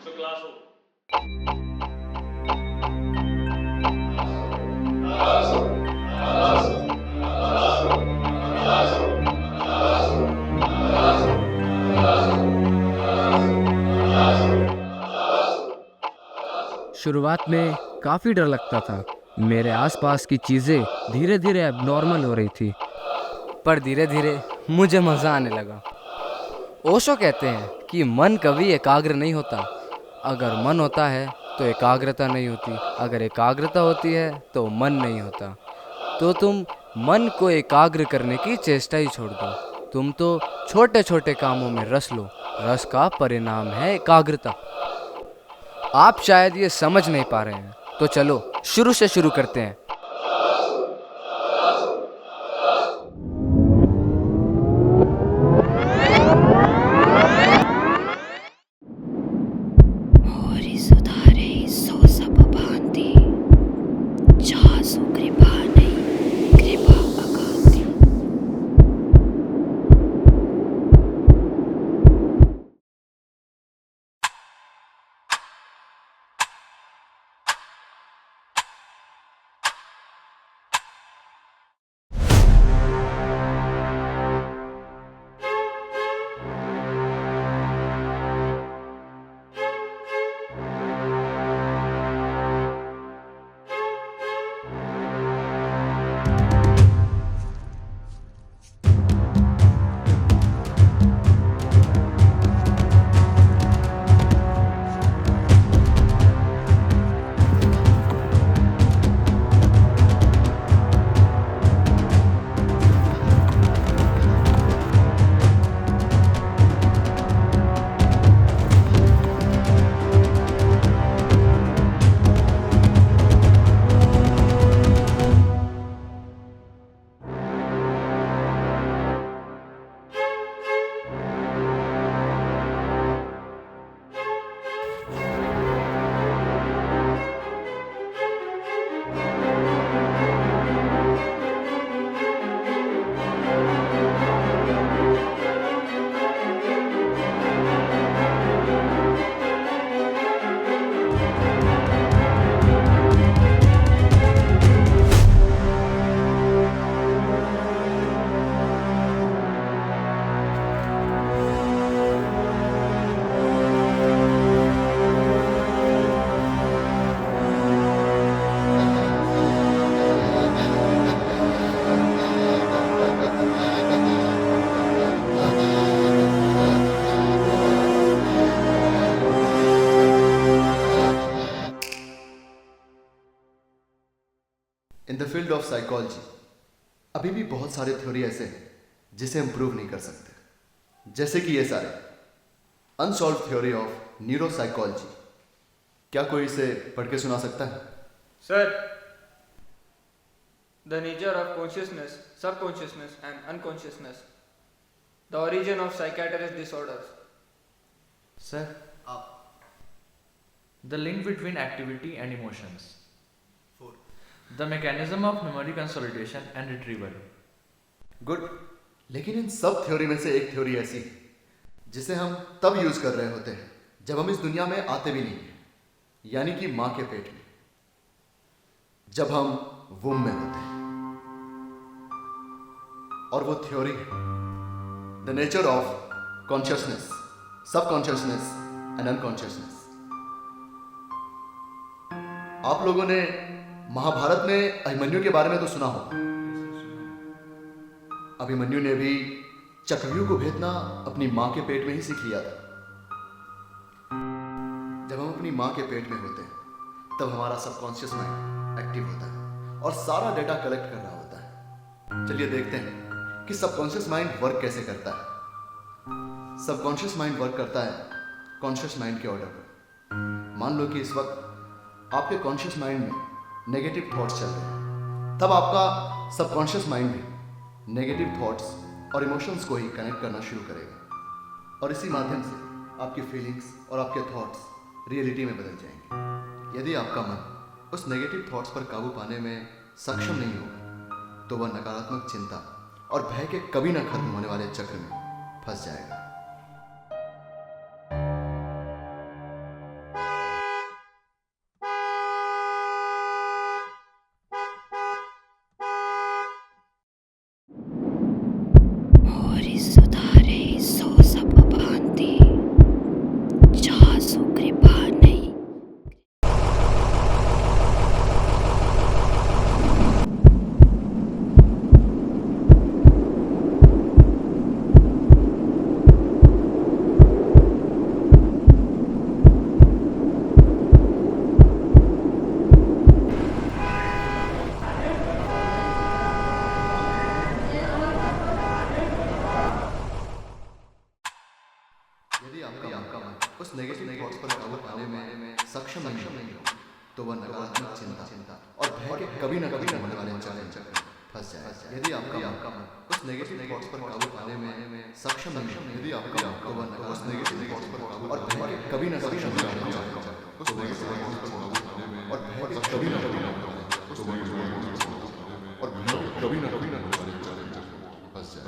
So class हो। शुरुआत में काफ़ी डर लगता था। मेरे आसपास की चीज़ें धीरे धीरे अब नॉर्मल हो रही थी, पर धीरे धीरे मुझे मज़ा आने लगा। ओशो कहते हैं कि मन कभी एकाग्र नहीं होता। अगर मन होता है तो एकाग्रता नहीं होती, अगर एकाग्रता होती है तो मन नहीं होता। तो तुम मन को एकाग्र करने की चेष्टा ही छोड़ दो। तुम तो छोटे छोटे कामों में रस लो। रस का परिणाम है एकाग्रता। आप शायद ये समझ नहीं पा रहे हैं, तो चलो शुरू से शुरू करते हैं। Hori sudhare so sab bhanti, jasu kripa nahi kripa aganti। In the field of psychology अभी भी बहुत सारे थ्योरी ऐसे हैं जिसे हम प्रूव नहीं कर सकते, जैसे कि ये सारे अनसॉल्व थ्योरी ऑफ न्यूरोसाइकोलॉजी। क्या कोई इसे पढ़ के सुना सकता है? Sir, the nature of consciousness, subconsciousness, and unconsciousness. The origin of psychiatric disorders. Sir, the link between activity and emotions. 4. The mechanism of memory consolidation and retrieval. Good. लेकिन इन सब थ्योरी में से एक थ्योरी ऐसी है जिसे हम तब यूज कर रहे होते हैं जब हम इस दुनिया में आते भी नहीं हैं, यानी कि मां के पेट में, जब हम वुम में होते हैं। और वो थ्योरी है the nature of consciousness, subconsciousness and unconsciousness. आप लोगों ने महाभारत में अभिमन्यु के बारे में तो सुना होगा। अभिमन्यु ने भी चक्रव्यूह को भेदना अपनी मां के पेट में ही सीख लिया था। जब हम अपनी मां के पेट में होते हैं तब हमारा सबकॉन्शियस माइंड एक्टिव होता है और सारा डेटा कलेक्ट कर रहा होता है। चलिए देखते हैं कि सबकॉन्शियस माइंड वर्क कैसे करता है। सबकॉन्शियस माइंड वर्क करता है कॉन्शियस माइंड के ऑर्डर पर। मान लो कि इस वक्त आपके कॉन्शियस माइंड में नेगेटिव थॉट्स चल रहे हैं, तब आपका सबकॉन्शियस माइंड भी नेगेटिव थॉट्स और इमोशंस को ही कनेक्ट करना शुरू करेगा और इसी माध्यम से आपकी फीलिंग्स और आपके थॉट्स रियलिटी में बदल जाएंगे। यदि आपका मन उस नेगेटिव थॉट्स पर काबू पाने में सक्षम नहीं होगा तो वह नकारात्मक चिंता और भय के कभी न खत्म होने वाले चक्र में फंस जाएगा। जासु कृपा नहीं। यदि आपका मन उस नेगेटिव थॉट्स पर काबू पाने में सक्षम नहीं हो तो वह नकारात्मक चिंता और भय के कभी न कभी होने वाले चक्र में फंस जाए। यदि आपका मन उस नेगेटिव थॉट्स पर काबू पाने में सक्षम नहीं हो, यदि आपका मन उस नेगेटिव थॉट्स पर काबू और भय के कभी न कभी होने वाले चक्र में उस नेगेटिव थॉट्स पर काबू पाने में और भय के कभी न कभी होने वाले उस नेगेटिव थॉट्स पर काबू और भय के कभी न कभी होने वाले चक्र में फंस जाए।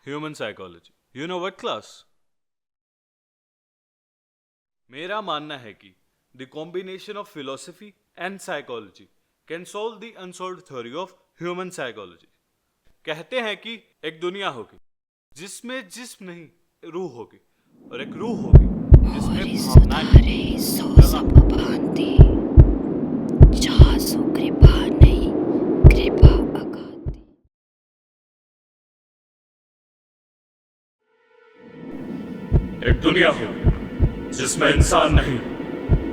Human psychology. You know what class? मेरा मानना है कि the combination of philosophy and psychology can solve the unsolved theory of human psychology. कहते हैं कि एक दुनिया होगी जिसमें जिस्म नहीं रूह होगी और एक रूह होगी जिसमें भावनाएं सो सब भांति जासु कृपा नहीं कृपा अगाधि। एक दुनिया होगी जिसमें इंसान नहीं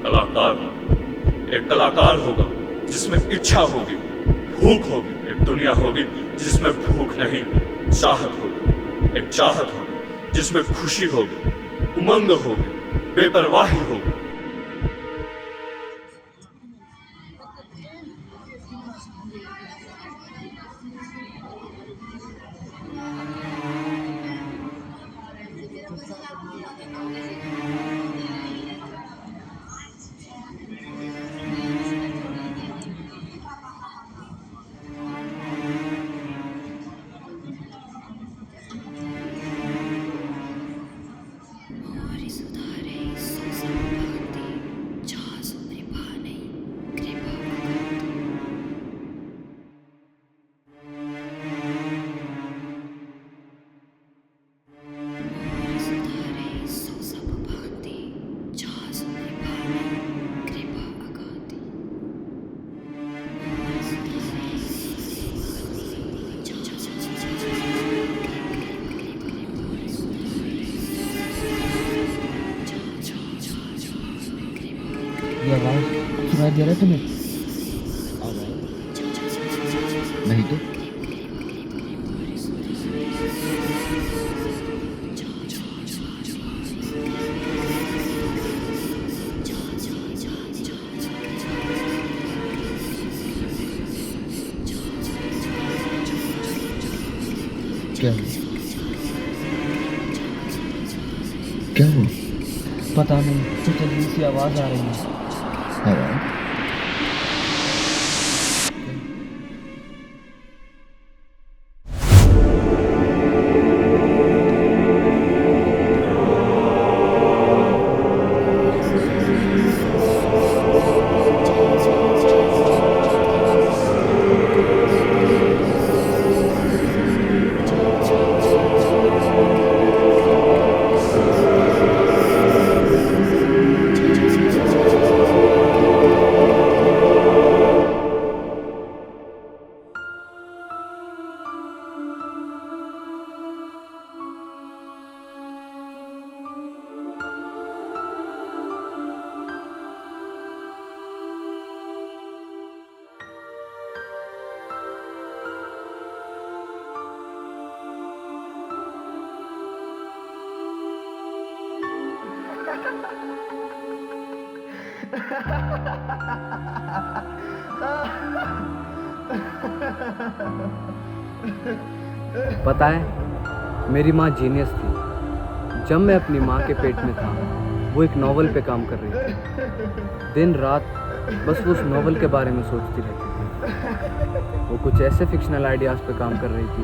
कलाकार होगा। एक कलाकार होगा जिसमें इच्छा होगी, भूख होगी। एक दुनिया होगी जिसमें भूख नहीं चाहत होगी। एक चाहत होगी जिसमें खुशी होगी, उमंग होगी, बेपरवाही होगी। ये आवाज सुनाई दे रहा है तुम्हें? नहीं तो क्या हुआ? पता नहीं, कुछ अजीब सी आवाज़ आ रही है। आवाज? पता है, मेरी माँ जीनियस थी। जब मैं अपनी माँ के पेट में था, वो एक नॉवल पे काम कर रही थी। दिन रात बस वो उस नॉवल के बारे में सोचती रहती थी। वो कुछ ऐसे फिक्शनल आइडियाज़ पे काम कर रही थी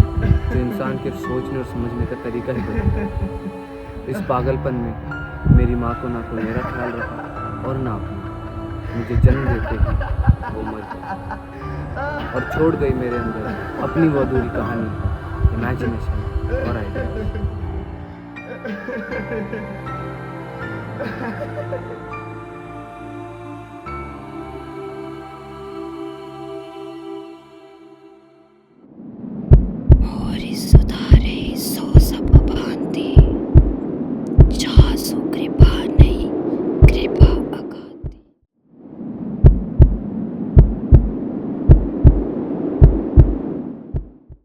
जो इंसान के सोचने और समझने का तरीका ही बदल देते। इस पागलपन में मेरी माँ को ना तो मेरा ख्याल रखा और ना अपना। मुझे जन्म देते ही वो मर गई और छोड़ गई मेरे अंदर अपनी वो अधूरी कहानी, इमेजिनेशन और आइडिया।